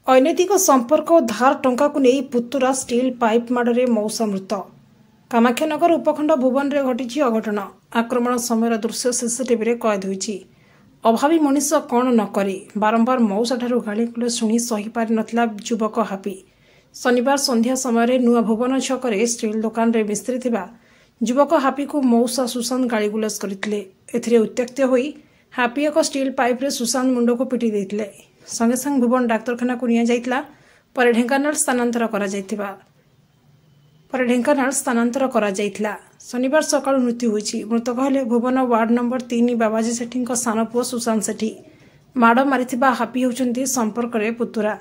अनैतिक संपर्क और धार टंका को नहीं पुतुरा स्टील पाइप माड़े मौसा मृत। कामाख्यानगर उपखंड भुवन में घटी अघटन। आक्रमण समय दृश्य सीसीटीवी कैद होईछि। अभावी मनीष कौन न करे बारंबार मौसा ठारू गाली गुलज शुणी सही पारि नथिला युवक हापी। शनिवार संध्या समय नुआ भुवन छकरे स्टील दुकान रे मिस्त्री थिबा युवक हापी को मौसा सुशांत गाली गुलज करथिले। एथिरे उत्त्यक्त होई हापी एक स्टील पाइप रे सुशांत मुंड को पिटी देथिले। संगे संग भुवन डाक्तरखाना को निया जाइतला पर ढेंकानाल स्थानांतर करा जाइतला। शनिवार सकाळ मृत्यु होईछि। मृतक हेले भुवन वार्ड नंबर 3 बाबाजी सेठी सान पुओ सुशांत सेठी। माड़ मारिथिबा हापी होउचंती संपर्क रे पुतुरा।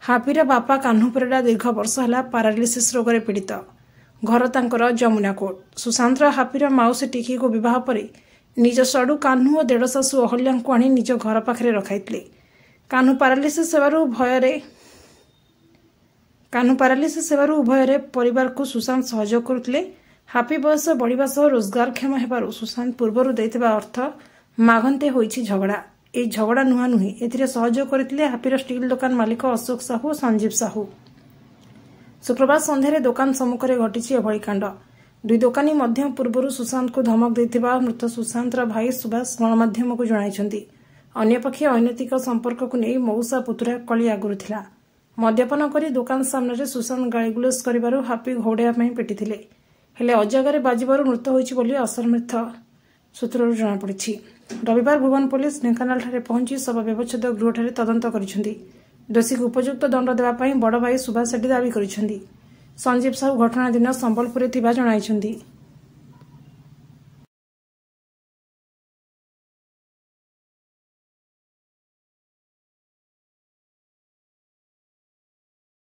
हापीर बापा कान्हू परिडा दीर्घ वर्ष है पारालिसिस रोग पीड़ित। घर तांकर जमुनाकोट। सुशांतर हापीर माउसी टिकी को विवाह पर निज साडू कान्हू और देढ़ शाशु अहल्या को आनी निज घर पाखे रखाइथिले। कान्हू पारालिसिस सेवारू उभय परिवार को सुशांत सहयोग करुले। हापी बयस बढ़िबा सह रोजगारक्षम हेबारू सुशांत पूर्वरु दैथिबा अर्थ मागंते होईछि झगड़ा। ए झगड़ा नुहा नुही एथिरे सहयोग करथिले हापीर स्टील दुकान मालिक अशोक साहू और संजीव साहू। शुक्रवार संध्यारे दुकान सम्मुखरे घटिछि एभଳି कांड। दुई दोकानी मध्य पूर्वरु सुशांत को धमक दैथिबा मृत सुशांतर भाई सुभाष गणमाध्यम को जणाइछन्ति। अन्यपक्षे अनैतिक संपर्क को नहीं मौसा पुतुरा कली आगुरी थिला। मद्यपान करी दुकान सामने सुशांत गालीगुलज करिबारु हापी घोड़ाइबा पई पिटिथिले। हेले अजागारे बाजिबारु मृत होईछि बोली असमर्थ सूत्ररु जଣା पड़िछि। रविवार भुवन पुलिस ढेंकानाल ठारे पहुंची शव व्यवच्छेद गृह ठारे तदंत करिसेंति। दोषी को उपयुक्त दंड देबा पई बड़ भाई सुभाष सेठी दाबी करिसेंति। संजीव साहू घटना दिन संबलपुर थिबा जणाइछन्ति।